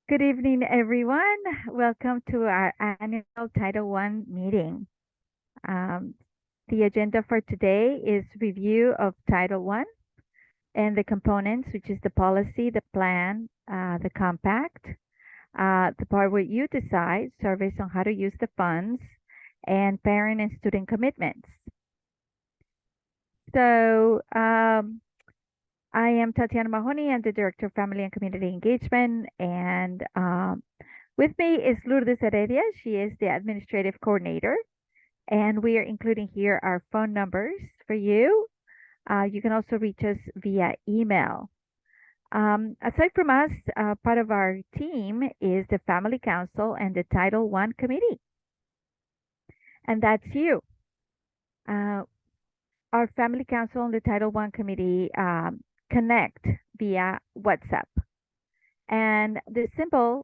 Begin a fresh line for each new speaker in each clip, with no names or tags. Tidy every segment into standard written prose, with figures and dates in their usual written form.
Good evening, everyone. Welcome to our annual Title I meeting. Um, the agenda for today is review of Title I and the components, which is the policy, the plan, the compact, the part where you decide, surveys on how to use the funds, and parent and student commitments. So I am Tatiana Mahoney. I'm the Director of Family and Community Engagement, and with me is Lourdes Heredia. She is the Administrative Coordinator, and we are including here our phone numbers for you. You can also reach us via email. Aside from us, part of our team is the Family Council and the Title I Committee, and that's you. Our Family Council and the Title I Committee connect via WhatsApp. And the symbol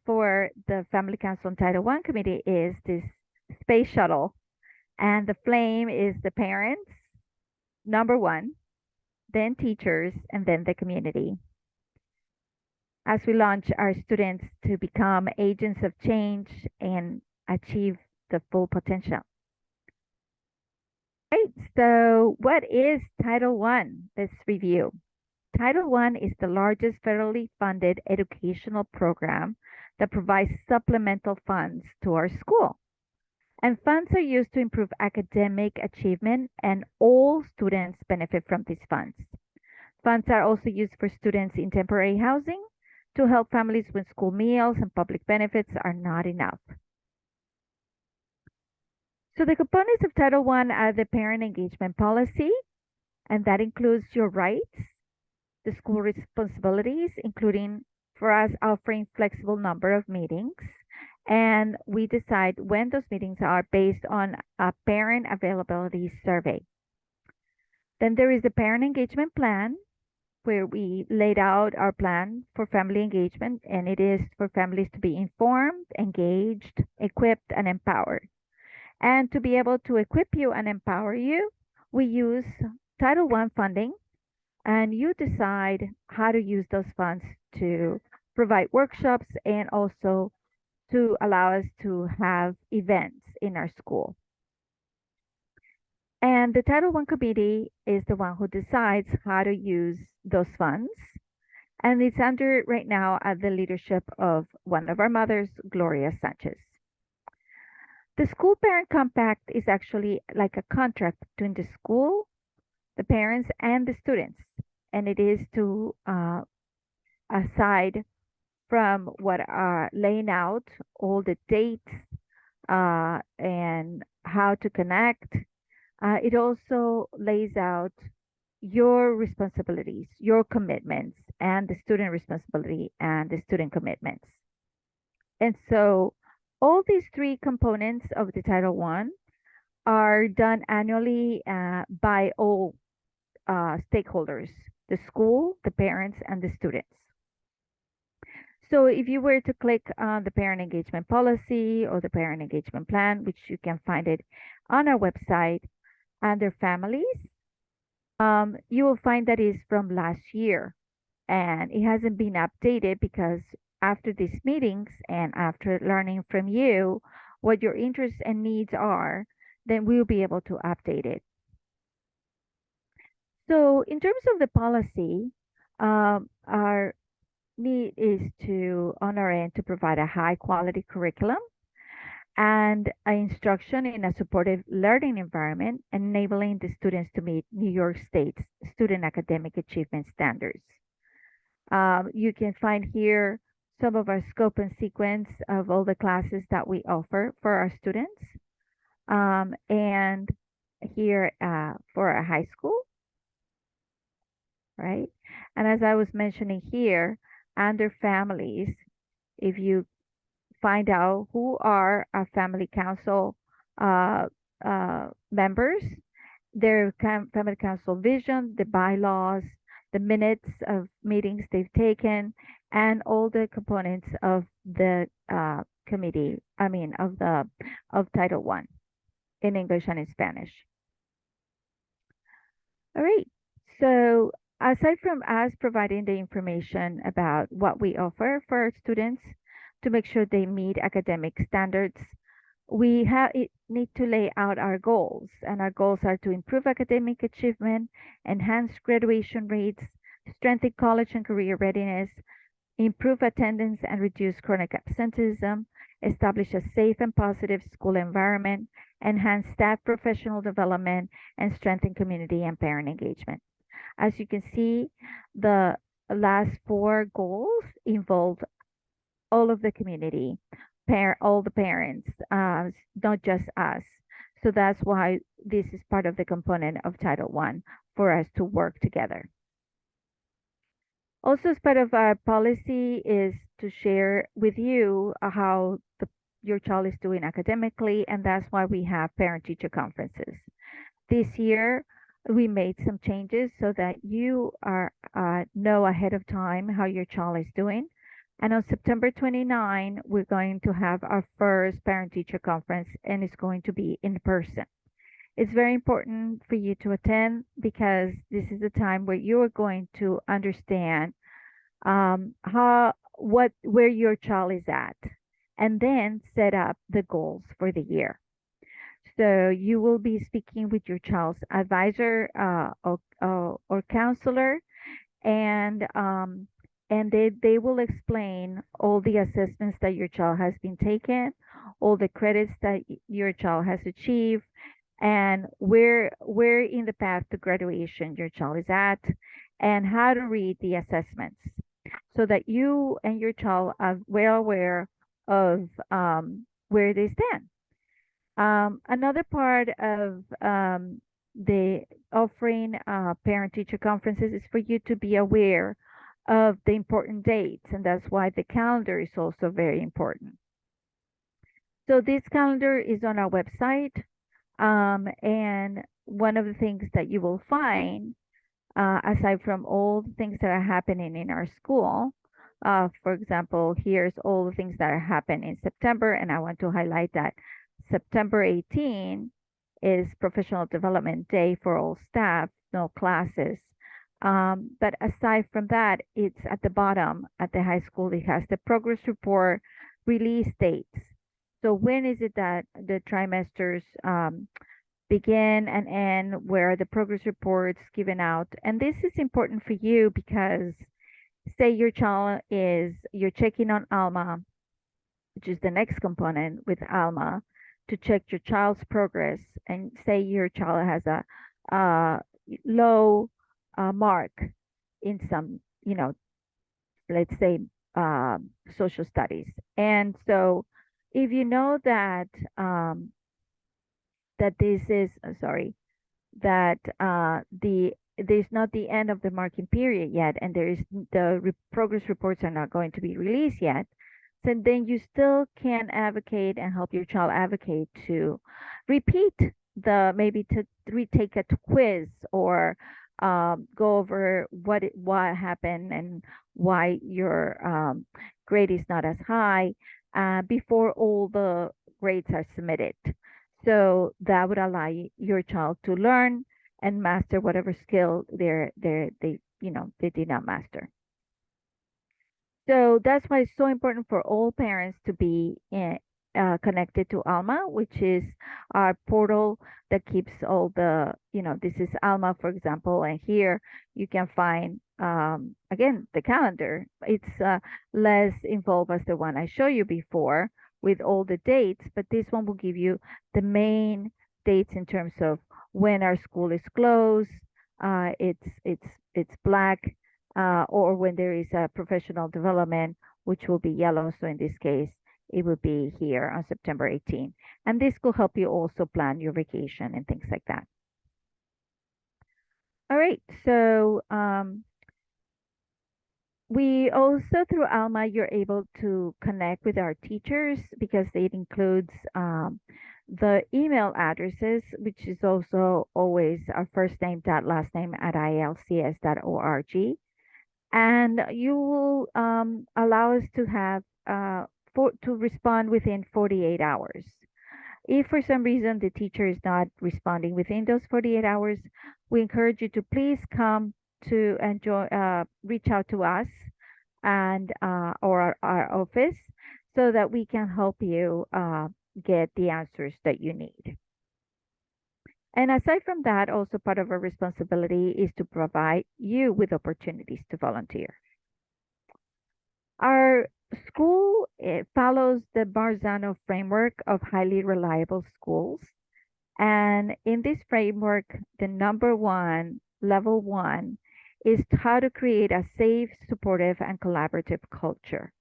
for the Family Council and Title I Committee is this space shuttle. And the flame is the parents, number one, then teachers, and then the community. As we launch our students to become agents of change and achieve the full potential. Right, so what is Title I? Let's review. Title I is the largest federally funded educational program that provides supplemental funds to our school. And funds are used to improve academic achievement, and all students benefit from these funds. Funds are also used for students in temporary housing to help families when school meals and public benefits are not enough. So the components of Title I are the parent engagement policy, and that includes your rights, the school responsibilities, including for us offering flexible number of meetings, and we decide when those meetings are based on a parent availability survey. Then there is the parent engagement plan, where we laid out our plan for family engagement, and it is for families to be informed, engaged, equipped, and empowered. And to be able to equip you and empower you, we use Title I funding, and you decide how to use those funds to provide workshops and also to allow us to have events in our school. And the Title I committee is the one who decides how to use those funds. And it's under right now at the leadership of one of our mothers, Gloria Sanchez. The school parent compact is actually like a contract between the school, the parents, and the students. And it is to, aside from what are laying out all the dates and how to connect, it also lays out your responsibilities, your commitments, and the student responsibility and the student commitments. And so all these three components of the Title I are done annually by all stakeholders, the school, the parents, and the students. So if you were to click on the parent engagement policy or the parent engagement plan, which you can find it on our website under families, you will find that is from last year, and it hasn't been updated because after these meetings and after learning from you what your interests and needs are, then we'll be able to update it. So in terms of the policy, our need is to, on our end, to provide a high quality curriculum and instruction in a supportive learning environment, enabling the students to meet New York State's student academic achievement standards. You can find here some of our scope and sequence of all the classes that we offer for our students. And here for our high school, right? And as I was mentioning here, under families, if you find out who are our family council members, their family council vision, the bylaws, the minutes of meetings they've taken, and all the components of the committee, of Title I in English and in Spanish. All right, so Aside from us providing the information about what we offer for our students to make sure they meet academic standards, need to lay out our goals. And our goals are to improve academic achievement, enhance graduation rates, strengthen college and career readiness, improve attendance and reduce chronic absenteeism, establish a safe and positive school environment, enhance staff professional development, and strengthen community and parent engagement. As you can see, the last four goals involve all of the community, all the parents, not just us. So that's why this is part of the component of Title I for us to work together. Also, as part of our policy is to share with you how your child is doing academically, and that's why we have parent-teacher conferences. This year, we made some changes so that you know ahead of time how your child is doing. And on September 29, we're going to have our first parent-teacher conference, and it's going to be in person. It's very important for you to attend because this is the time where you are going to understand where your child is at, and then set up the goals for the year. So you will be speaking with your child's advisor or counselor, and they will explain all the assessments that your child has been taken, all the credits that your child has achieved, and where in the path to graduation your child is at, and how to read the assessments so that you and your child are well aware of where they stand. Another part of the offering parent-teacher conferences is for you to be aware of the important dates, and that's why the calendar is also very important. So this calendar is on our website, and one of the things that you will find, aside from all the things that are happening in our school, for example, here's all the things that are happening in September, and I want to highlight that September 18 is Professional Development Day for all staff, no classes. But aside from that, it's at the bottom at the high school. It has the progress report release dates. So when is it that the trimesters begin and end, where the progress reports given out? And this is important for you because say your child you're checking on Alma, which is the next component with Alma, to check your child's progress, and say your child has a low mark in some, let's say social studies. And so if you know that that this is that there's not the end of the marking period yet, and the progress reports are not going to be released yet, so then you still can advocate and help your child advocate to repeat maybe to retake a quiz, or go over what happened and why your grade is not as high before all the grades are submitted. So that would allow your child to learn and master whatever skill they did not master. So that's why it's so important for all parents to be connected to Alma, which is our portal that keeps all the, this is Alma, for example, and here you can find, again, the calendar. It's less involved as the one I showed you before with all the dates, but this one will give you the main dates in terms of when our school is closed. It's black, or when there is a professional development, which will be yellow. So in this case, it will be here on September 18. And this will help you also plan your vacation and things like that. All right, so we also, through Alma, you're able to connect with our teachers because it includes the email addresses, which is also always our first name dot last name at ilcs.org. And you will allow us to have to respond within 48 hours. If for some reason the teacher is not responding within those 48 hours, we encourage you to please come to enjoy reach out to us and or our office so that we can help you get the answers that you need. And aside from that, also part of our responsibility is to provide you with opportunities to volunteer. Our school follows the Barzano framework of highly reliable schools. And in this framework, the number one, level one, is how to create a safe, supportive, and collaborative culture.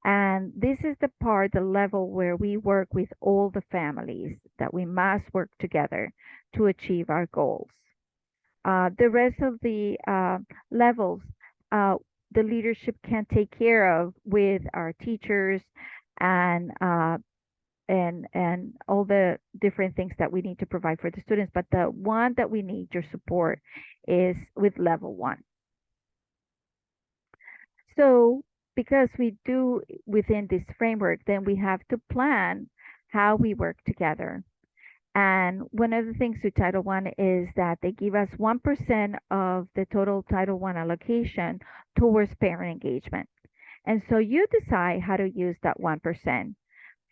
And this is the part, the level where we work with all the families that we must work together to achieve our goals. The rest of the levels, uh, the leadership can take care of with our teachers and and all the different things that we need to provide for the students. But the one that we need your support is with level one. So because we do within this framework, then we have to plan how we work together. And one of the things with Title One is that they give us 1% of the total Title One allocation towards parent engagement. And so you decide how to use that 1%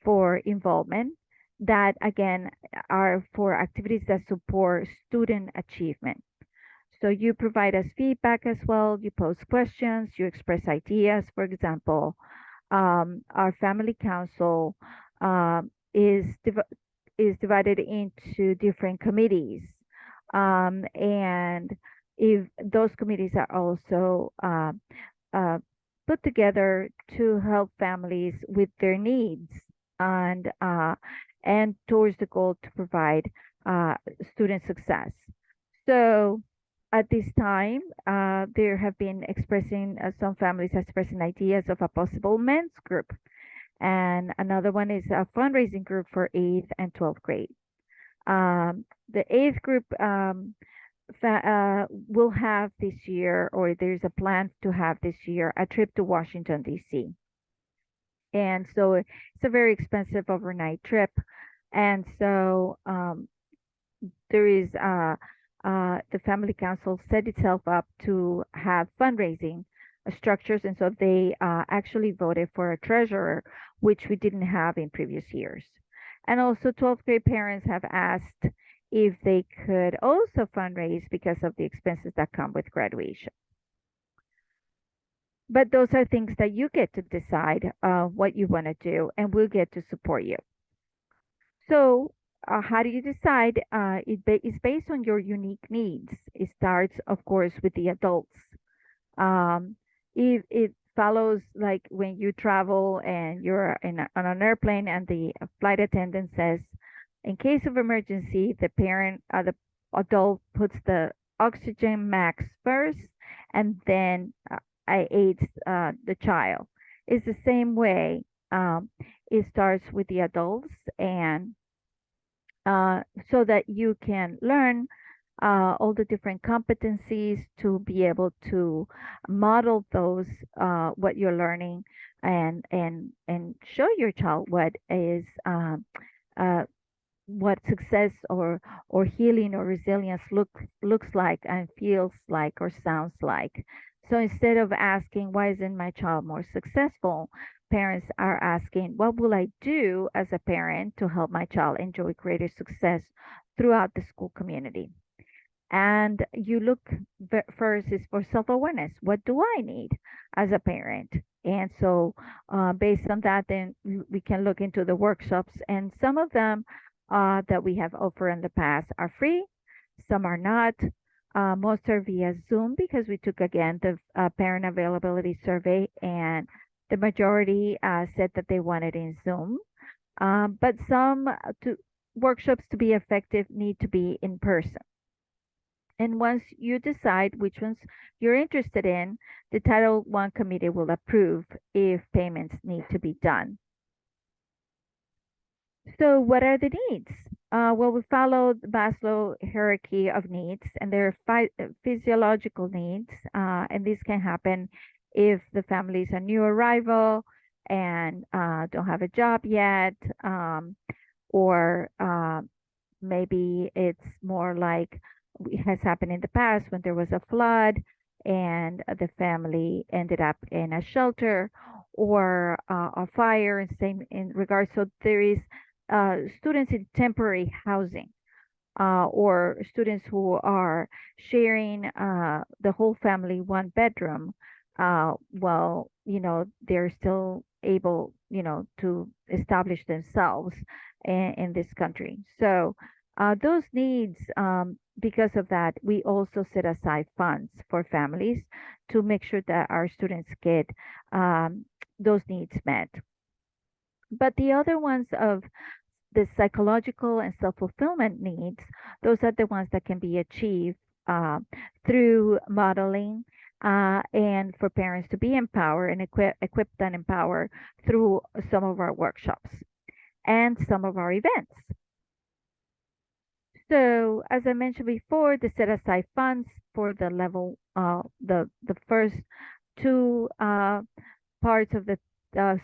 for involvement that again are for activities that support student achievement. So you provide us feedback as well, you pose questions, you express ideas. For example, our family council is divided into different committees, and if those committees are also uh, put together to help families with their needs and towards the goal to provide student success. So at this time, there have been expressing some families expressing ideas of a possible men's group, and another one is a fundraising group for 8th and 12th grade. The 8th group will have this year, or there's a plan to have this year, a trip to Washington, D.C. And so it's a very expensive overnight trip. And so there is the family council set itself up to have fundraising structures. And so they actually voted for a treasurer, which we didn't have in previous years. And also 12th grade parents have asked if they could also fundraise because of the expenses that come with graduation. But those are things that you get to decide what you want to do, and we'll get to support you. So, how do you decide? It's based on your unique needs. It starts, of course, with the adults. It follows like when you travel and you're on an airplane and the flight attendant says, in case of emergency, the adult puts the oxygen max first and then aids the child. It's the same way. It starts with the adults and so that you can learn all the different competencies to be able to model those what you're learning and show your child uh, what success or healing or resilience looks like and feels like or sounds like. So instead of asking why isn't my child more successful, parents are asking what will I do as a parent to help my child enjoy greater success throughout the school community. And you look first is for self-awareness. What do I need as a parent? And so based on that, then we can look into the workshops, and some of them that we have offered in the past are free, some are not. Most are via Zoom because we took again the parent availability survey, and the majority said that they wanted in Zoom. But some workshops to be effective need to be in person. And once you decide which ones you're interested in, the Title I committee will approve if payments need to be done. So what are the needs? Well, we follow the Maslow hierarchy of needs, and there are five physiological needs, and this can happen if the family is a new arrival and don't have a job yet, or maybe it's more like It has happened in the past when there was a flood and the family ended up in a shelter or a fire, and same in regards. So there is students in temporary housing or students who are sharing the whole family one bedroom, well, they're still able, to establish themselves in this country. So those needs, because of that, we also set aside funds for families to make sure that our students get those needs met. But the other ones of the psychological and self-fulfillment needs, those are the ones that can be achieved uh, through modeling and for parents to be empowered and equipped and empowered through some of our workshops and some of our events. So, as I mentioned before, the set aside funds for the level, the first two parts of the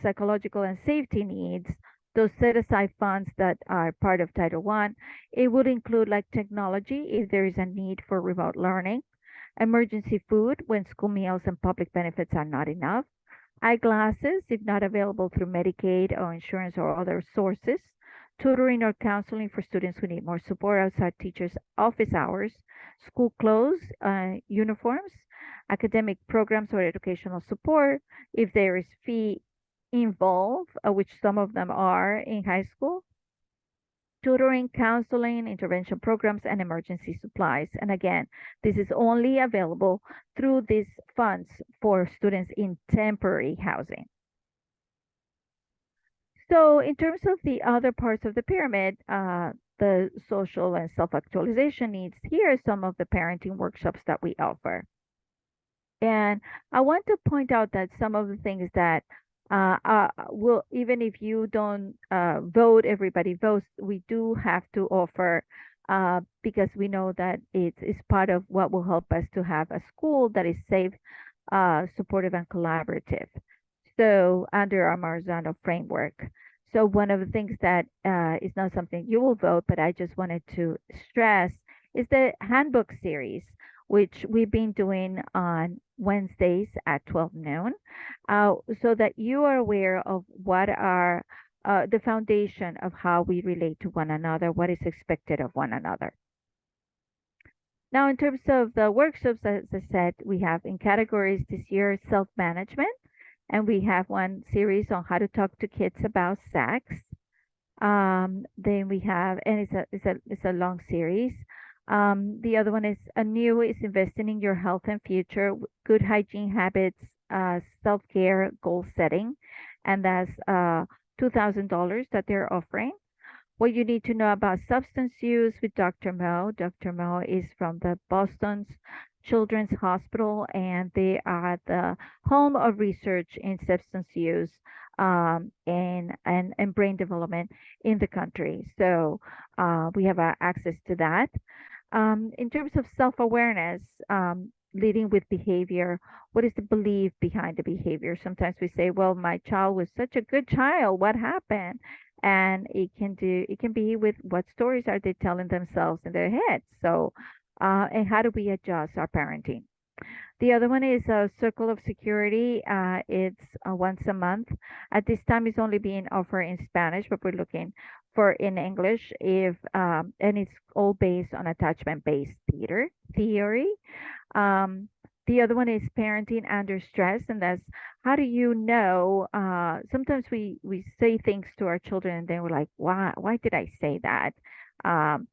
psychological and safety needs, those set aside funds that are part of Title I, it would include like technology if there is a need for remote learning, emergency food when school meals and public benefits are not enough, eyeglasses if not available through Medicaid or insurance or other sources, tutoring or counseling for students who need more support outside teachers' office hours, school clothes, uniforms, academic programs or educational support if there is fee involved, which some of them are in high school, tutoring, counseling, intervention programs, and emergency supplies. And again, this is only available through these funds for students in temporary housing. So, in terms of the other parts of the pyramid, the social and self actualization needs, here are some of the parenting workshops that we offer. And I want to point out that some of the things that will, even if you don't vote, everybody votes, we do have to offer because we know that it's part of what will help us to have a school that is safe, supportive, and collaborative. So, under our Marzano framework. So, one of the things that is not something you will vote, but I just wanted to stress is the handbook series, which we've been doing on Wednesdays at 12 noon, so that you are aware of what are the foundation of how we relate to one another, what is expected of one another. Now, in terms of the workshops, as I said, we have in categories this year self management, and we have one series on how to talk to kids about sex. Then we have, and it's a long series. The other one is a new is investing in your health and future, good hygiene habits, self-care, goal setting, and that's $2,000 that they're offering. What you need to know about substance use with Dr. Mo. Dr. Mo is from the Boston's Children's Hospital, and they are the home of research in substance use and brain development in the country. So we have access to that. In terms of self-awareness, leading with behavior, what is the belief behind the behavior? Sometimes we say, well, my child was such a good child. What happened? And it can be with what stories are they telling themselves in their heads. So, and how do we adjust our parenting? The other one is a Circle of Security. It's once a month. At this time, it's only being offered in Spanish, but we're looking for in English. If and it's all based on attachment-based theory. Um, the other one is parenting under stress, and that's how do you know? Sometimes we say things to our children, and then we're like, why did I say that? Um,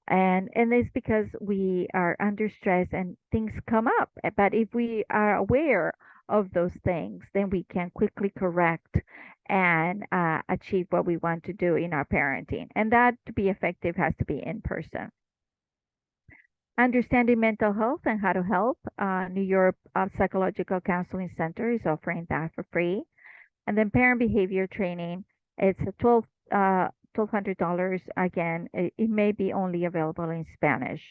and it's because we are under stress and things come up. But if we are aware of those things, then we can quickly correct and achieve what we want to do in our parenting. And that to be effective has to be in person. Understanding mental health and how to help. New York Psychological Counseling Center is offering that for free. And then parent behavior training. It's a $1,200. Again, it may be only available in Spanish.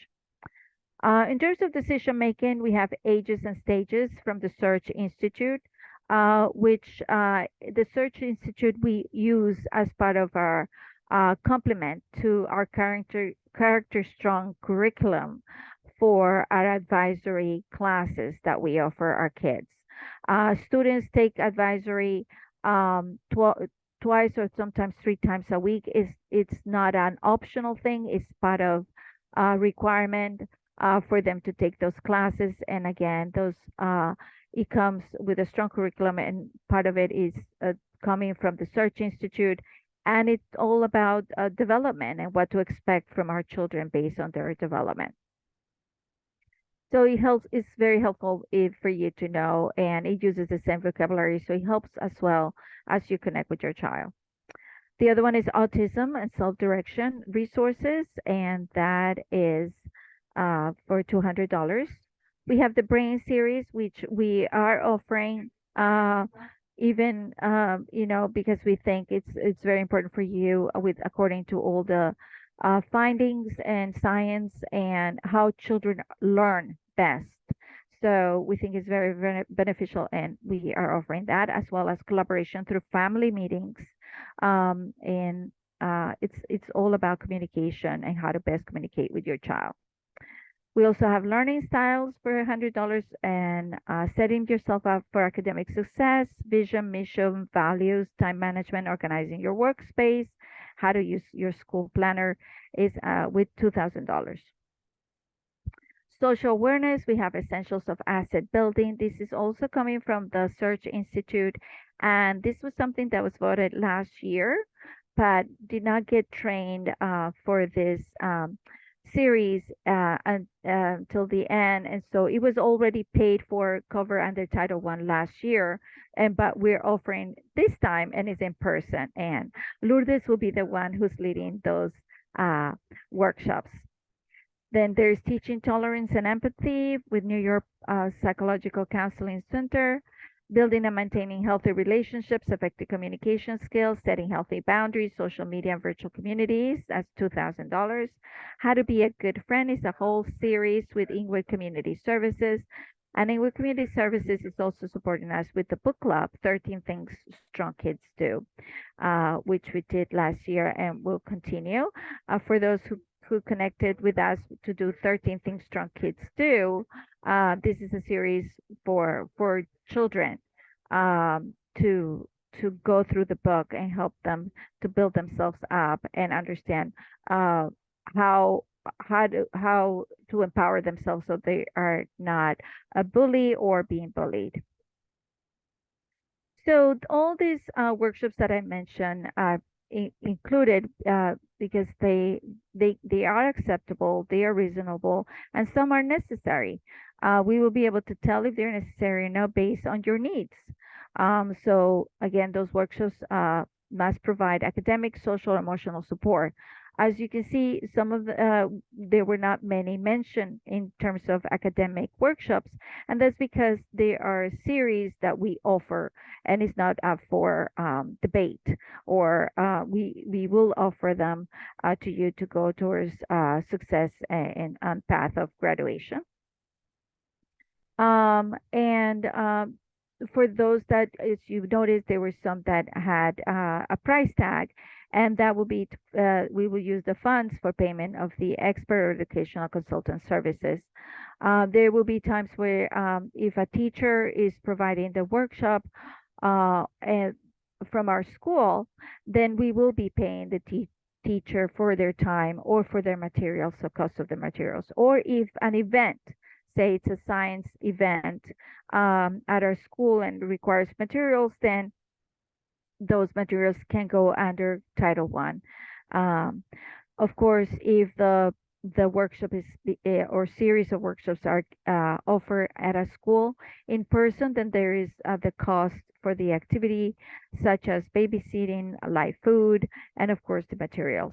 In terms of decision making, we have Ages and Stages from the Search Institute, which the Search Institute we use as part of our complement to our character strong curriculum for our advisory classes that we offer our kids. Students take advisory twice or sometimes 3 times a week. It's not an optional thing. It's part of requirement for them to take those classes. And again, those it comes with a strong curriculum, and part of it is coming from the Search Institute. And it's all about development and what to expect from our children based on their development. So it helps. It's very helpful for you to know, and it uses the same vocabulary, so it helps as well as you connect with your child. The other one is autism and self-direction resources, and that is for $200. We have the brain series, which we are offering even because we think it's very important for you with according to all the findings and science and how children learn best. So we think it's very, very beneficial, and we are offering that as well as collaboration through family meetings. And it's all about communication and how to best communicate with your child. We also have learning styles for $100 and setting yourself up for academic success, vision, mission, values, time management, organizing your workspace, how to use your school planner is with $2,000. Social awareness, we have essentials of asset building. This is also coming from the Search Institute, and this was something that was voted last year, but did not get trained for this series until the end, and so it was already paid for cover under Title I last year, and but we're offering this time, and it's in person. And Lourdes will be the one who's leading those workshops. Then there's teaching tolerance and empathy with New York Psychological Counseling Center, building and maintaining healthy relationships, effective communication skills, setting healthy boundaries, social media and virtual communities. That's $2,000. How to be a good friend is a whole series with Inwood Community Services. And Inwood Community Services is also supporting us with the book club, 13 Things Strong Kids Do, which we did last year and will continue. For those who connected with us to do 13 Things Strong Kids Do. This is a series for children to go through the book and help them to build themselves up and understand how to empower themselves so they are not a bully or being bullied. So all these workshops that I mentioned included because they are acceptable, they are reasonable, and some are necessary. We will be able to tell if they're necessary or not based on your needs. So again, those workshops must provide academic, social, emotional support. As you can see, some of there were not many mentioned in terms of academic workshops, and that's because they are a series that we offer, and it's not up for debate, or we will offer them to you to go towards success and on path of graduation. And for those that, as you noticed, there were some that had a price tag, and that will be we will use the funds for payment of the expert educational consultant services. There will be times where if a teacher is providing the workshop and from our school, then we will be paying the teacher for their time or for their materials, so cost of the materials. Or if an event, say it's a science event at our school and requires materials, then those materials can go under Title I. Of course, if the workshop is or series of workshops are offered at a school in person, then there is the cost for the activity, such as babysitting, live food, and of course the materials.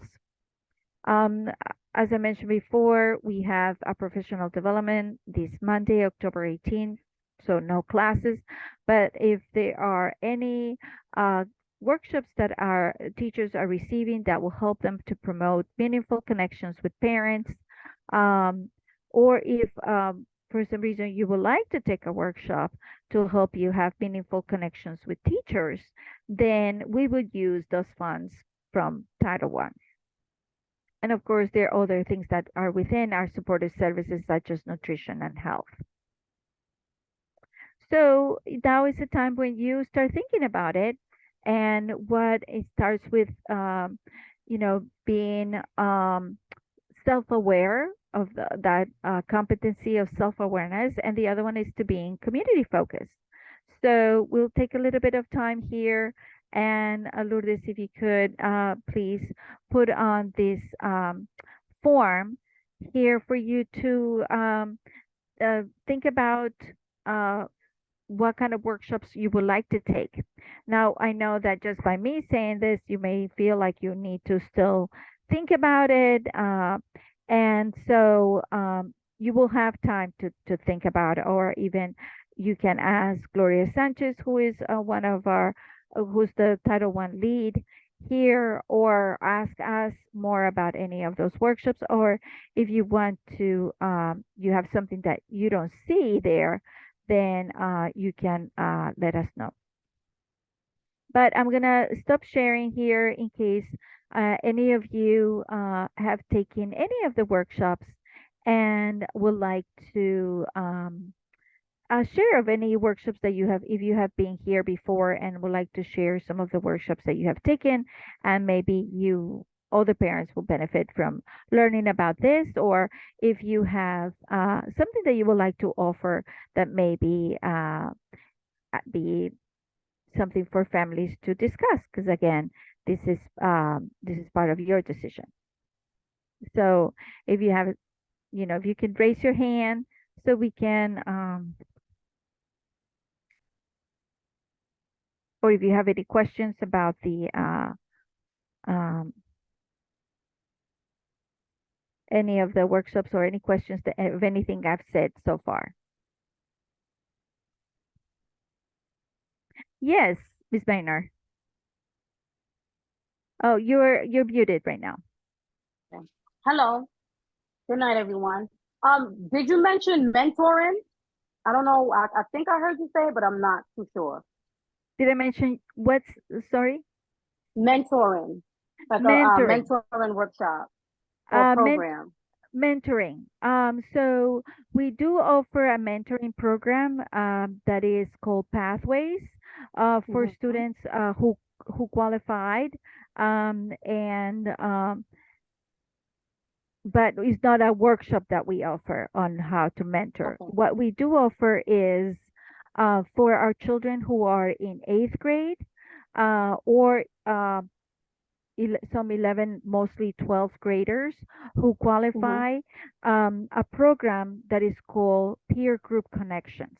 As I mentioned before, we have a professional development this Monday, October 18th, so no classes. But if there are any workshops that our teachers are receiving that will help them to promote meaningful connections with parents, or if for some reason you would like to take a workshop to help you have meaningful connections with teachers, then we would use those funds from Title I. And of course, there are other things that are within our supportive services, such as nutrition and health. So now is the time when you start thinking about it, and what it starts with, being self-aware of that competency of self-awareness, and the other one is to being community focused. So we'll take a little bit of time here, and Lourdes, if you could please put on this form here for you to think about uh, what kind of workshops you would like to take. Now, I know that just by me saying this, you may feel like you need to still think about it. And so you will have time to think about it, or even you can ask Gloria Sanchez, who is one of our, who's the Title One lead here, or ask us more about any of those workshops, or if you want to, you have something that you don't see there, then you can let us know. But I'm gonna stop sharing here in case any of you have taken any of the workshops and would like to share of any workshops that you have, if you have been here before and would like to share some of the workshops that you have taken, and maybe you, all the parents will benefit from learning about this, or if you have something that you would like to offer that maybe be something for families to discuss, because again, this is part of your decision. So if you have, if you can raise your hand so we can, or if you have any questions about the um, any of the workshops, or any questions that, of anything I've said so far. Yes, Miss Maynard. Oh, you're muted right now.
Okay. Hello. Good night, everyone. Did you mention mentoring? I don't know. I think I heard you say it, but I'm not too sure.
Did I mention what's, sorry?
Mentoring, like a
Mentoring.
mentoring workshop or
Uh, men
program.
Mentoring. So we do offer a mentoring program that is called Pathways for
Mm-hmm.
students who qualified, and but it's not a workshop that we offer on how to mentor.
Okay.
What we do offer is for our children who are in eighth grade, or some 11, mostly 12th graders who
Mm-hmm.
qualify, a program that is called Peer Group Connections.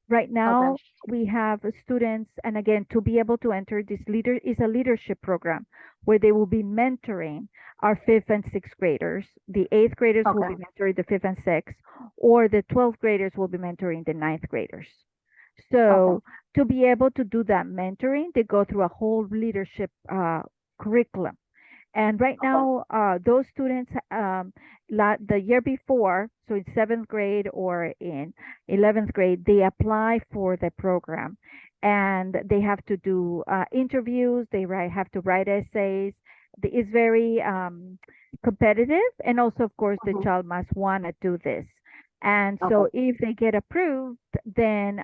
Right
Okay.
now, we have students, and again, to be able to enter this, leader is a leadership program where they will be mentoring our fifth and sixth graders. The eighth graders will
Okay.
be mentoring the fifth and sixth, or the 12th graders will be mentoring the ninth graders.
Okay.
So to be able to do that mentoring, they go through a whole leadership curriculum. And right
Okay.
now, those students, the year before, so in seventh grade or in 11th grade, they apply for the program, and they have to do interviews. They have to write essays. It's very competitive, and also, of course, the
Mm-hmm.
child must want to do this. And
Okay.
so, if they get approved, then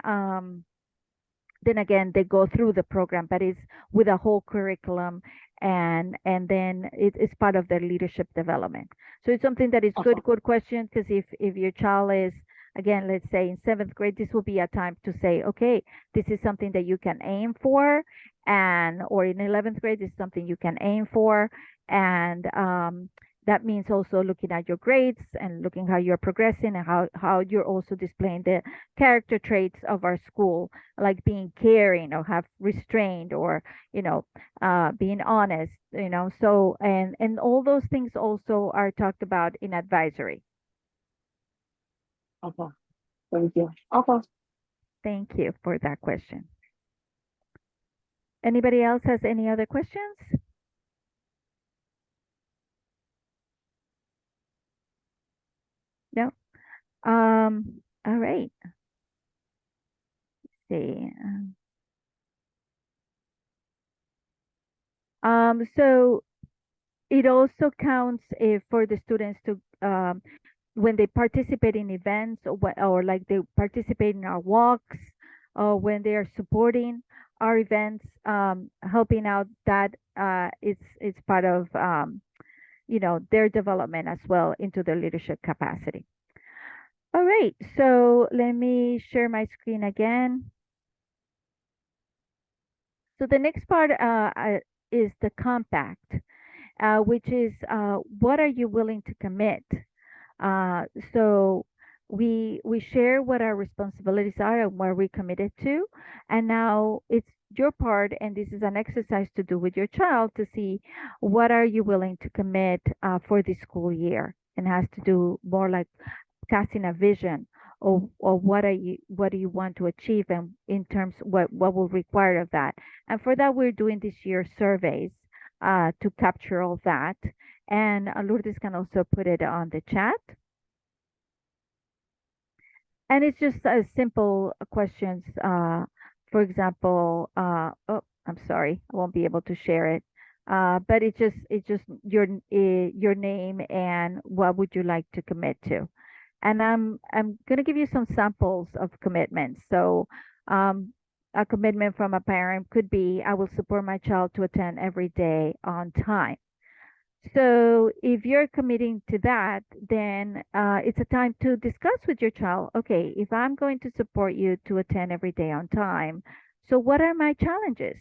again they go through the program, but it's with a whole curriculum, and then it's part of their leadership development. So it's something that is
Okay.
good question, because if your child is, again, let's say in seventh grade, this will be a time to say, okay, this is something that you can aim for, and or in 11th grade, this is something you can aim for. And that means also looking at your grades and looking how you're progressing, and how you're also displaying the character traits of our school, like being caring or have restraint, or you know being honest, so, and all those things also are talked about in advisory.
Okay. Thank you. Okay.
Thank you for that question. Anybody else has any other questions? No. All right. See. So It also counts if for the students to when they participate in events or like they participate in our walks or when they are supporting our events, helping out, that it's part of their development as well into their leadership capacity. All right, so let me share my screen again. So the next part is the compact, which is what are you willing to commit? Uh, so we share what our responsibilities are and what we're committed to, and now it's your part, and this is an exercise to do with your child to see what are you willing to commit for this school year, and has to do more like casting a vision or what do you want to achieve and in terms what will require of that. And for that we're doing this year surveys to capture all that. And Lourdes can also put it on the chat. And it's just simple questions. For example, oh, I'm sorry, I won't be able to share it. But it's just your name and what would you like to commit to. And I'm gonna give you some samples of commitments. So, um, a commitment from a parent could be, I will support my child to attend every day on time. So if you're committing to that, then it's a time to discuss with your child. Okay, if I'm going to support you to attend every day on time, so what are my challenges?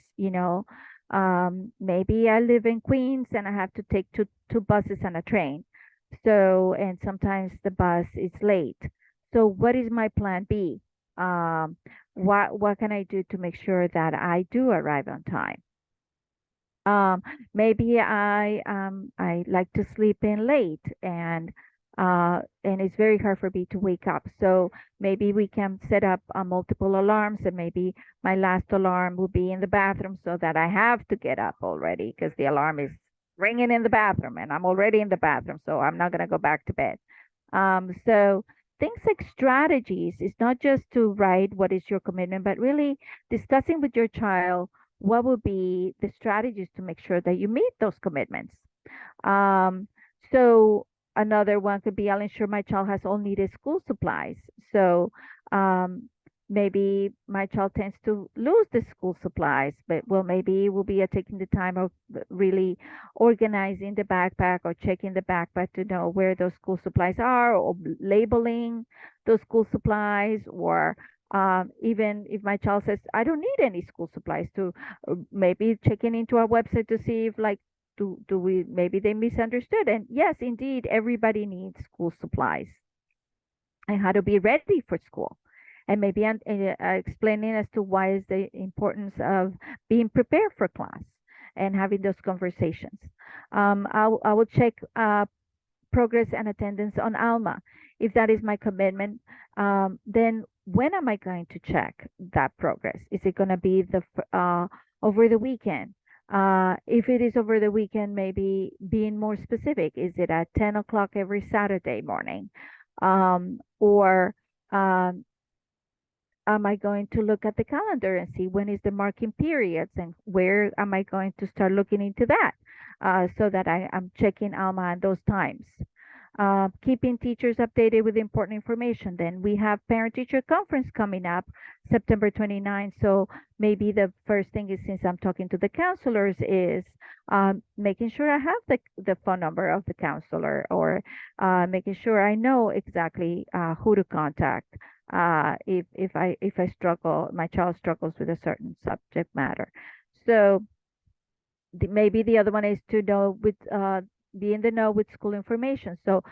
Maybe I live in Queens and I have to take two buses and a train. So, and sometimes the bus is late. So what is my plan B? Um, what can I do to make sure that I do arrive on time? Um, Maybe I like to sleep in late and it's very hard for me to wake up. So maybe we can set up multiple alarms and maybe my last alarm will be in the bathroom so that I have to get up already because the alarm is ringing in the bathroom and I'm already in the bathroom, so I'm not gonna go back to bed. So things like strategies is not just to write what is your commitment, but really discussing with your child what would be the strategies to make sure that you meet those commitments. Um, so another one could be I'll ensure my child has all needed school supplies. So um, maybe my child tends to lose the school supplies, but well, maybe it will be taking the time of really organizing the backpack or checking the backpack to know where those school supplies are or labeling those school supplies or even if my child says I don't need any school supplies to maybe checking into our website to see if like do we maybe they misunderstood, and yes indeed everybody needs school supplies and how to be ready for school, and maybe explaining as to why is the importance of being prepared for class and having those conversations. I will check progress and attendance on Alma. If that is my commitment, then when am I going to check that progress? Is it going to be over the weekend? If it is over the weekend, maybe being more specific. Is it at 10 o'clock every Saturday morning? Or um, am I going to look at the calendar and see when is the marking periods and where am I going to start looking into that so that I'm checking Alma at those times. Keeping teachers updated with important information. Then we have parent teacher conference coming up September 29th. So maybe the first thing is since I'm talking to the counselors is making sure I have the phone number of the counselor or making sure I know exactly who to contact if I struggle, my child struggles with a certain subject matter. So maybe the other one is to know with be in the know with school information. So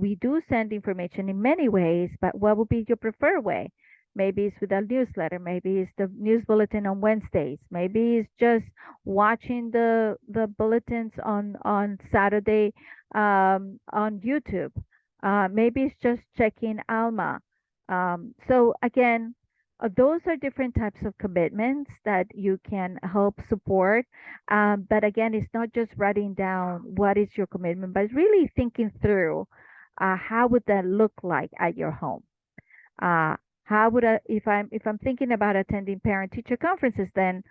we do send information in many ways, but what would be your preferred way? Maybe it's with a newsletter. Maybe it's the news bulletin on Wednesdays. Maybe it's just watching the bulletins on Saturday on YouTube. Maybe it's just checking Alma. So again, those are different types of commitments that you can help support. But again, it's not just writing down what is your commitment, but really thinking through how would that look like at your home. Uh, how would I, if I'm thinking about attending parent teacher conferences, then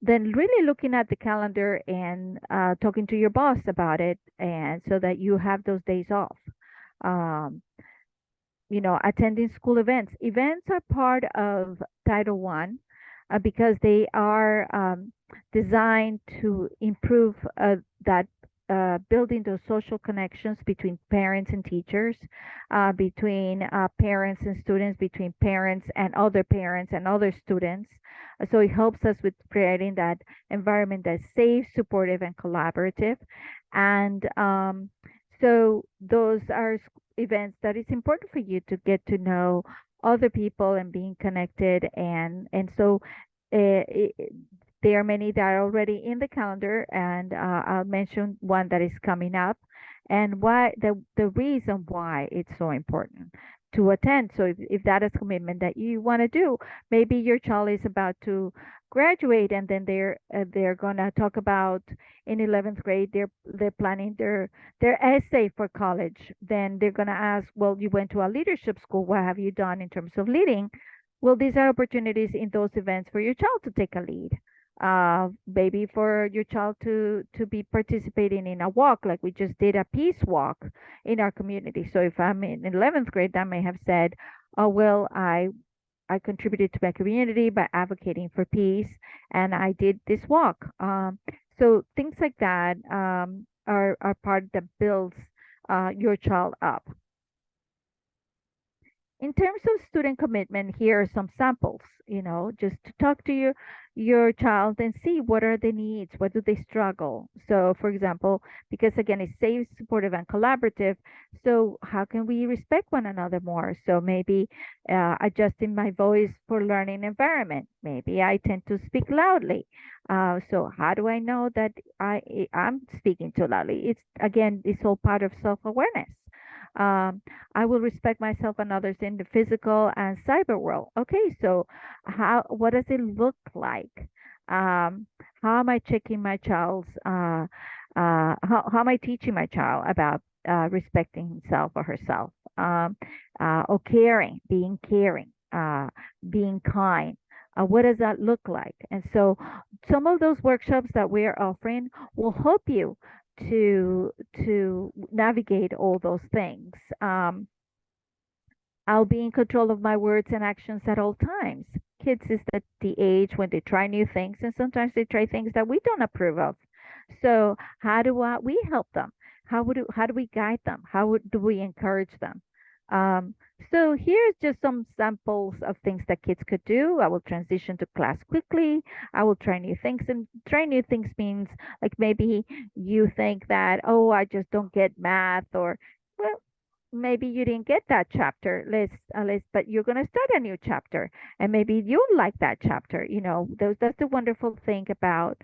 then really looking at the calendar and talking to your boss about it, and so that you have those days off. Um, attending school events. Events are part of Title One because they are designed to improve that building those social connections between parents and teachers, between parents and students, between parents and other students. So it helps us with creating that environment that's safe, supportive, and collaborative. And so those are events that it's important for you to get to know other people and being connected, and so it, there are many that are already in the calendar, and I'll mention one that is coming up, and why the reason why it's so important to attend. So if that is commitment that you want to do, maybe your child is about to graduate, and then they're gonna talk about in 11th grade they're planning their essay for college. Then they're going to ask, well, you went to a leadership school. What have you done in terms of leading? Well, these are opportunities in those events for your child to take a lead. Maybe for your child to be participating in a walk, like we just did a peace walk in our community. So if I'm in 11th grade, I may have said, oh, well, I contributed to my community by advocating for peace, and I did this walk. So things like that are part that builds your child up. In terms of student commitment, here are some samples, just to talk to your child and see what are the needs, what do they struggle. So, for example, because again, it's safe, supportive, and collaborative. So, how can we respect one another more? So, maybe adjusting my voice for learning environment. Maybe I tend to speak loudly. So, how do I know that I'm speaking too loudly? It's again, it's all part of self-awareness. Um, I will respect myself and others in the physical and cyber world. Okay, so what does it look like? How am I checking my child's, how am I teaching my child about respecting himself or herself? Or being kind. What does that look like? And so some of those workshops that we're offering will help you to navigate all those things. I'll be in control of my words and actions at all times. Kids is at the age when they try new things, and sometimes they try things that we don't approve of. So how do we help them? How do we guide them? Do we encourage them? Um, so here's just some samples of things that kids could do. I will transition to class quickly. I will try new things, and try new things means like maybe you think that, oh, I just don't get math, or well, maybe you didn't get that chapter list, but you're going to start a new chapter, and maybe you'll like that chapter. That's the wonderful thing about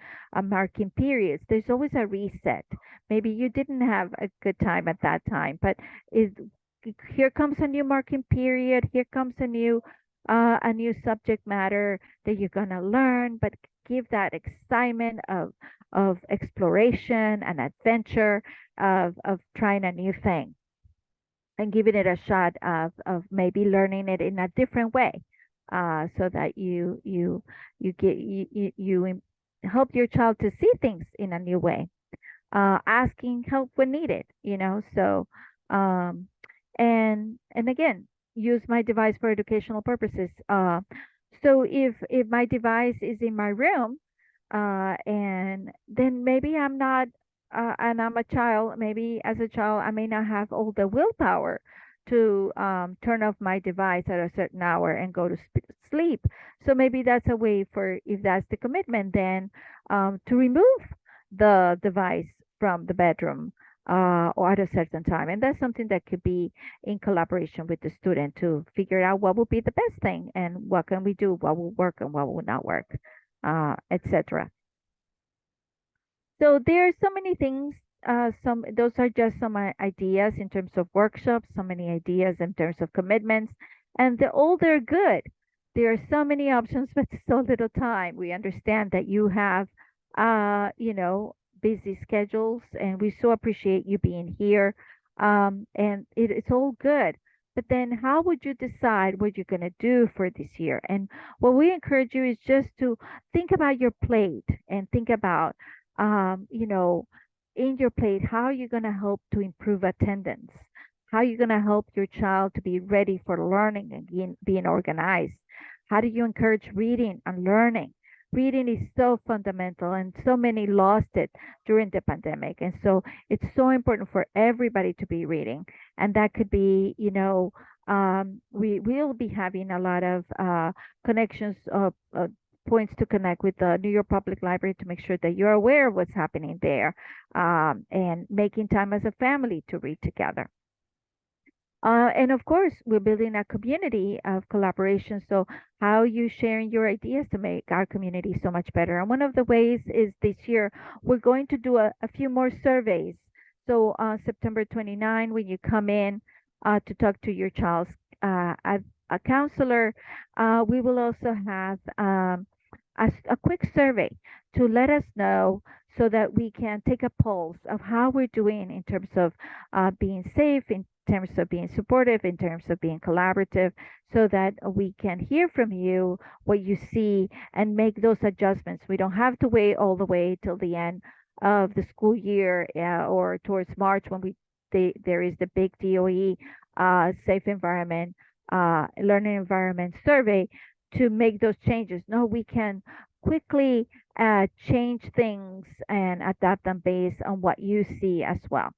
marking periods. There's always a reset. Maybe you didn't have a good time at that time, but is here comes a new marking period. Here comes a new subject matter that you're going to learn, but give that excitement of exploration and adventure, of trying a new thing, and giving it a shot of maybe learning it in a different way, so that you get help your child to see things in a new way, asking help when needed, so um, and again, use my device for educational purposes. So if my device is in my room, and then maybe I'm not, and I'm a child, maybe as a child, I may not have all the willpower to turn off my device at a certain hour and go to sleep. So maybe that's a way for, if that's the commitment, then to remove the device from the bedroom, or at a certain time. And that's something that could be in collaboration with the student to figure out what would be the best thing, and what can we do, what will work and what will not work, etc. So there are so many things. Some Those are just some ideas in terms of workshops. So many ideas in terms of commitments, and they're good. There are so many options, but so little time. We understand that you have, uh, you know, busy schedules, and we so appreciate you being here. And it's all good. But then how would you decide what you're going to do for this year? And what we encourage you is just to think about your plate and think about, you know, in your plate, how you're going to help to improve attendance, how you're going to help your child to be ready for learning and being organized. How do you encourage reading and learning? Reading is so fundamental, and so many lost it during the pandemic. And so it's so important for everybody to be reading. And that could be, we will be having a lot of connections of points to connect with the New York Public Library to make sure that you're aware of what's happening there, and making time as a family to read together. And of course, we're building a community of collaboration. So, how you sharing your ideas to make our community so much better? And one of the ways is this year we're going to do a few more surveys. So, September 29, when you come in to talk to your child's a counselor, we will also have a quick survey to let us know so that we can take a pulse of how we're doing in terms of being safe, in terms of being supportive, in terms of being collaborative, so that we can hear from you what you see and make those adjustments. We don't have to wait all the way till the end of the school year, or towards March when there is the big DOE safe environment, learning environment survey to make those changes. No, we can quickly change things and adapt them based on what you see as well.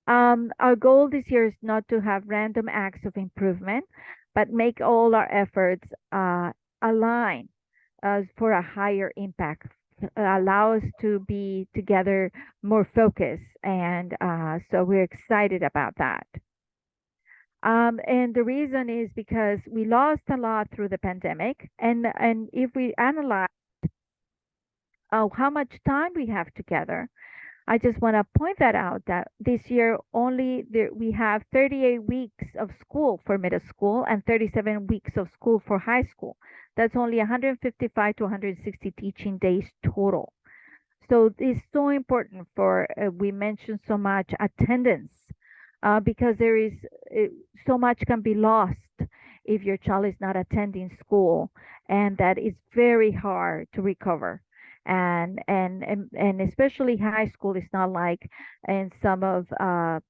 Our goal this year is not to have random acts of improvement, but make all our efforts align for a higher impact, allow us to be together more focused. And so we're excited about that. And the reason is because we lost a lot through the pandemic. And if we analyze how much time we have together, I just want to point that out that this year we have 38 weeks of school for middle school and 37 weeks of school for high school. That's only 155 to 160 teaching days total. So it's so important for, we mentioned so much attendance, because there is uh, so much can be lost if your child is not attending school, and that is very hard to recover. And especially high school is not like in some of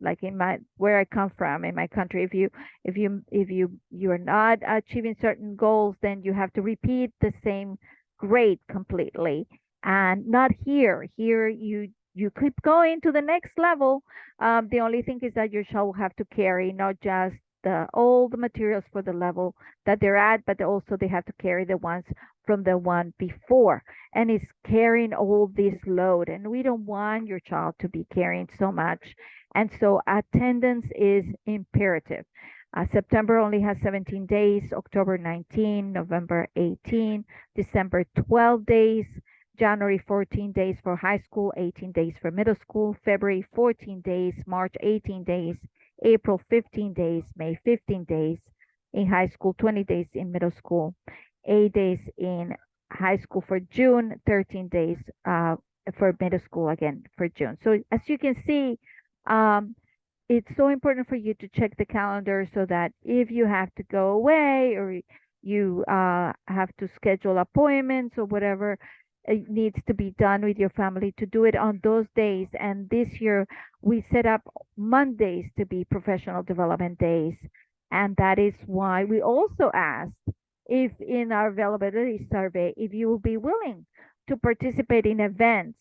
like in my where I come from in my country. If you're not achieving certain goals, then you have to repeat the same grade completely. And not here. Here you keep going to the next level. The only thing is that your child will have to carry not just all the materials for the level that they're at, but also they have to carry the ones from the one before. And it's carrying all this load. And we don't want your child to be carrying so much. And so attendance is imperative. September only has 17 days, October 19, November 18, December 12 days, January 14 days for high school, 18 days for middle school, February 14 days, March 18 days, April 15 days, May 15 days in high school, 20 days in middle school, 8 days in high school for June, 13 days for middle school again for June. So as you can see, um, it's so important for you to check the calendar so that if you have to go away or you have to schedule appointments or whatever, it needs to be done with your family to do it on those days. And this year we set up Mondays to be professional development days. And that is why we also asked if in our availability survey, if you will be willing to participate in events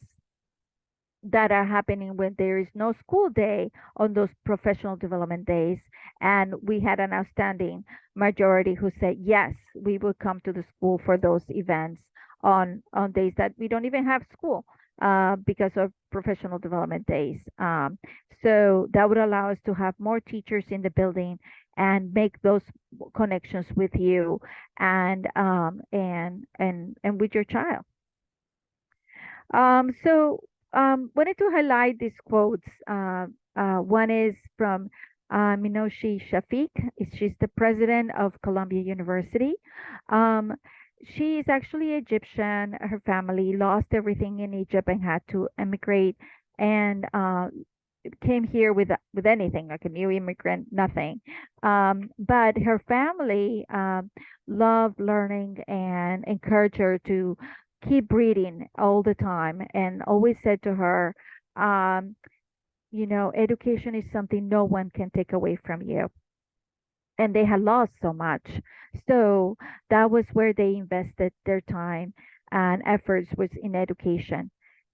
that are happening when there is no school day on those professional development days. And we had an outstanding majority who said, yes, we will come to the school for those events on days that we don't even have school, because of professional development days. So that would allow us to have more teachers in the building and make those connections with you and with your child. Wanted to highlight these quotes. One is from Minoshi Shafiq. She's the president of Columbia University. Um, she is actually Egyptian. Her family lost everything in Egypt and had to emigrate and came here with anything, like a new immigrant, nothing. But her family loved learning and encouraged her to keep reading all the time, and always said to her, um, education is something no one can take away from you. And they had lost so much. So that was where they invested their time and efforts was in education.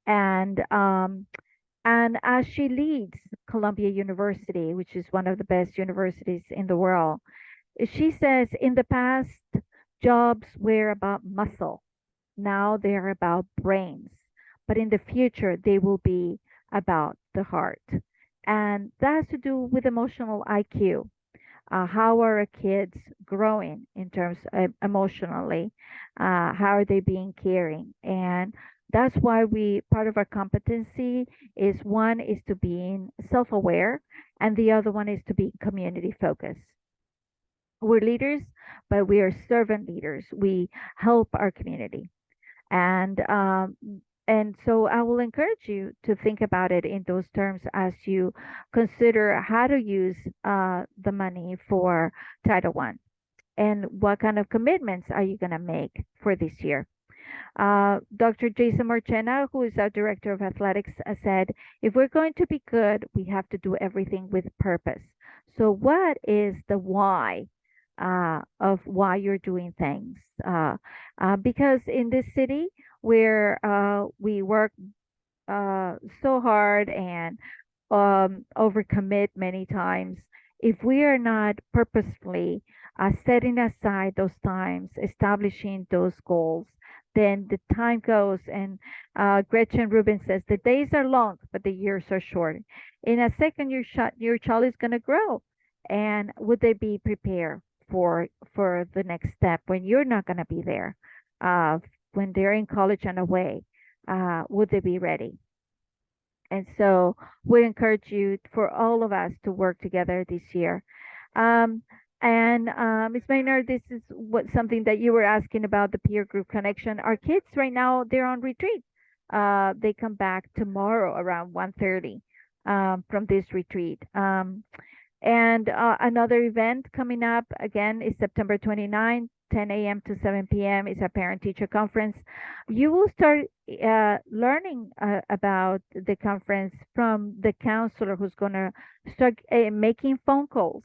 And as she leads Columbia University, which is one of the best universities in the world, she says in the past, jobs were about muscle. Now they're about brains. But in the future, they will be about the heart. And that has to do with emotional IQ. How are our kids growing in terms of emotionally? How are they being caring? And that's why we part of our competency is one is to being self-aware, and the other one is to be community focused. We're leaders, but we are servant leaders. We help our community, and so I will encourage you to think about it in those terms as you consider how to use the money for Title One, and what kind of commitments are you going to make for this year. Dr. Jason Marchena, who is our director of athletics, said, if we're going to be good, we have to do everything with purpose. So, what is the why of why you're doing things? Because in this city where we work so hard and overcommit many times, if we are not purposefully setting aside those times, establishing those goals, then the time goes. And Gretchen Rubin says the days are long, but the years are short. In a second, your child is going to grow, and would they be prepared for the next step when you're not going to be there? When they're in college and away, would they be ready? And so we encourage you for all of us to work together this year. Um, and Ms. Maynard, this is what something that you were asking about the peer group connection. Our kids right now, they're on retreat. They come back tomorrow around 1:30 from this retreat. And another event coming up again is September 29th, 10 a.m. to 7 p.m. is a parent teacher conference. You will start learning about the conference from the counselor who's going to start making phone calls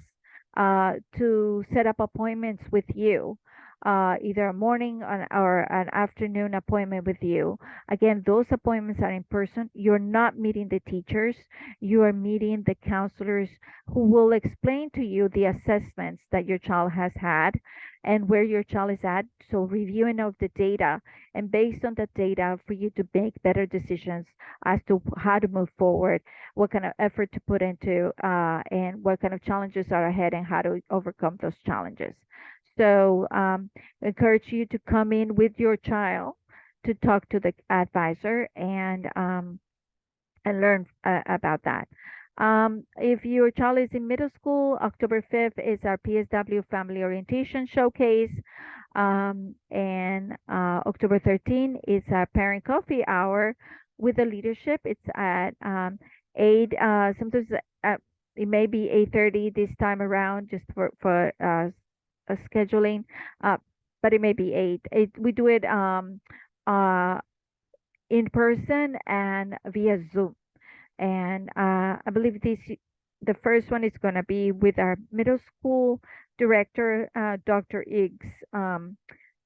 to set up appointments with you. Either a morning or an afternoon appointment with you. Again, those appointments are in person. You're not meeting the teachers, you are meeting the counselors who will explain to you the assessments that your child has had and where your child is at. So, reviewing of the data, and based on the data, for you to make better decisions as to how to move forward, what kind of effort to put into, and what kind of challenges are ahead, and how to overcome those challenges. So, encourage you to come in with your child to talk to the advisor and learn about that. If your child is in middle school, October 5th is our PSW Family Orientation Showcase. And October 13th is our Parent Coffee Hour with the leadership. It's at 8, sometimes it may be 8:30 this time around, just for scheduling, uh, but it may be 8. We do it uh, in person and via Zoom. And I believe the first one is going to be with our middle school director, Dr. Iggs,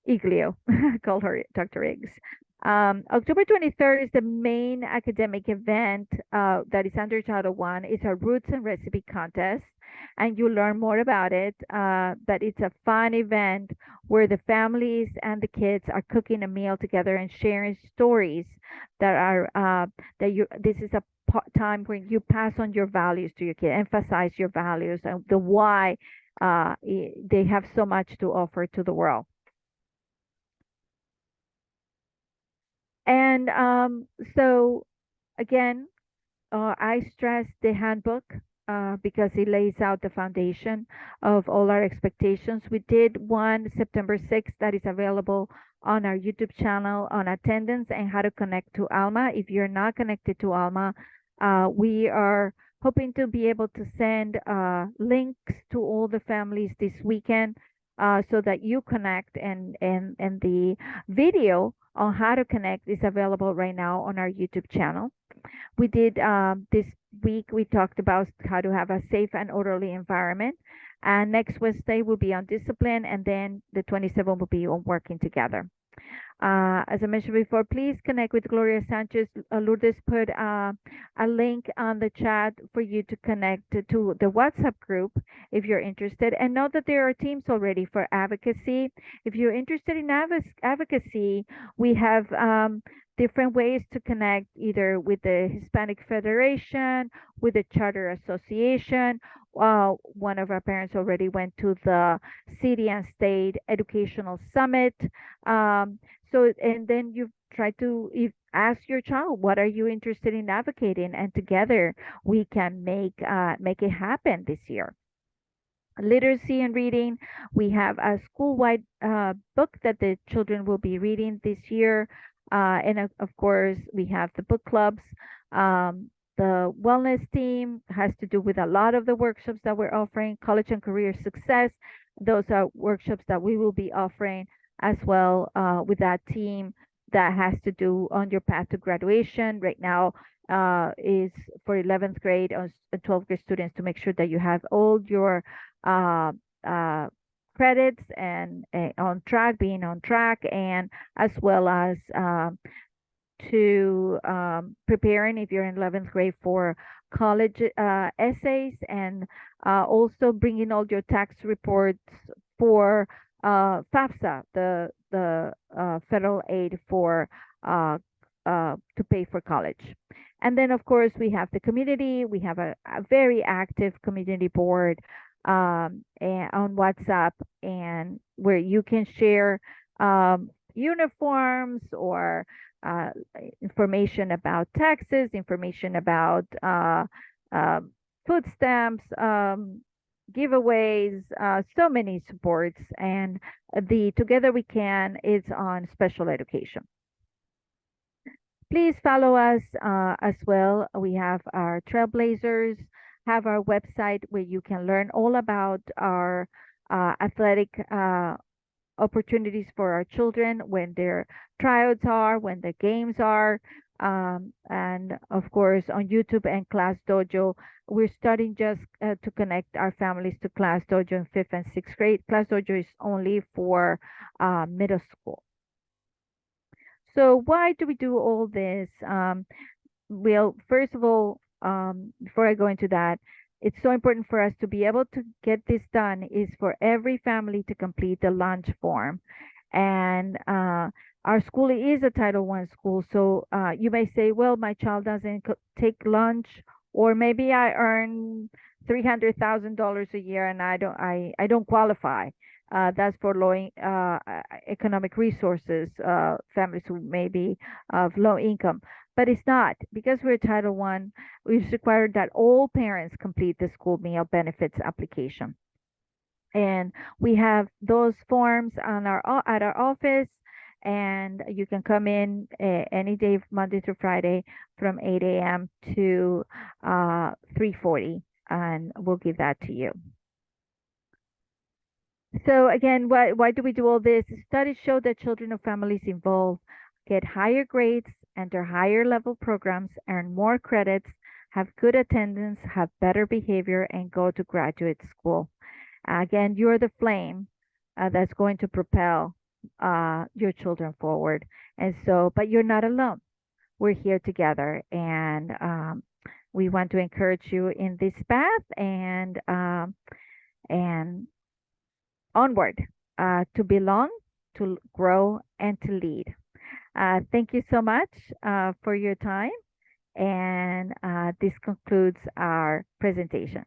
Iglio. I call her Dr. Iggs. October 23rd is the main academic event that is under Title One. It's a Roots and Recipe Contest, and you learn more about it. But it's a fun event where the families and the kids are cooking a meal together and sharing stories that are that you. This is a time when you pass on your values to your kid, emphasize your values and the why they have so much to offer to the world. And so, again, I stress the handbook because it lays out the foundation of all our expectations. We did one September 6th that is available on our YouTube channel on attendance and how to connect to Alma. If you're not connected to Alma, we are hoping to be able to send links to all the families this weekend so that you connect, and the video on how to connect is available right now on our YouTube channel. We did this week, we talked about how to have a safe and orderly environment. And next Wednesday will be on discipline, and then the 27th will be on working together. As I mentioned before, please connect with Gloria Sanchez. Lourdes put a link on the chat for you to connect to the WhatsApp group if you're interested. And know that there are teams already for advocacy. If you're interested in advocacy, we have different ways to connect, either with the Hispanic Federation, with the Charter Association. One of our parents already went to the City and State Educational Summit. Um, so, and then you try to ask your child, what are you interested in advocating? And together we can make it happen this year. Literacy and reading, we have a school-wide book that the children will be reading this year. And of course, we have the book clubs. The wellness team has to do with a lot of the workshops that we're offering. College and career success, those are workshops that we will be offering as well with that team, that has to do on your path to graduation. Right now is for 11th grade or 12th grade students, to make sure that you have all your uh, uh, credits and on track, being on track, and as well as to preparing, if you're in 11th grade, for college essays, and also bringing all your tax reports for FAFSA, the federal aid for to pay for college. And then, of course, we have the community. We have a very active community board on WhatsApp, and where you can share uniforms or uh, information about taxes, information about uh, food stamps, giveaways, so many supports. And the Together We Can is on special education. Please follow us as well. We have our Trailblazers, have our website where you can learn all about our athletic opportunities for our children, when their tryouts are, when the games are. And of course, on YouTube and Class Dojo, we're starting just to connect our families to Class Dojo in fifth and sixth grade. Class Dojo is only for middle school. So why do we do all this? Well, first of all, before I go into that, it's so important for us to be able to get this done, is for every family to complete the lunch form. And our school is a Title I school, so you may say, well, my child doesn't take lunch, or maybe I earn $300,000 a year and I don't qualify. That's for economic resources, families who may be of low income. But it's not, because we're Title I. We've required that all parents complete the school meal benefits application, and we have those forms on at our office. And you can come in any day, Monday through Friday, from 8 a.m. to 3:40, and we'll give that to you. So again, why do we do all this? Studies show that children of families involved get higher grades, enter higher level programs, earn more credits, have good attendance, have better behavior, and go to graduate school. Again, you're the flame that's going to propel your children forward. And so, but you're not alone. We're here together, and we want to encourage you in this path, and onward, to belong, to grow, and to lead. Thank you so much for your time, and this concludes our presentation.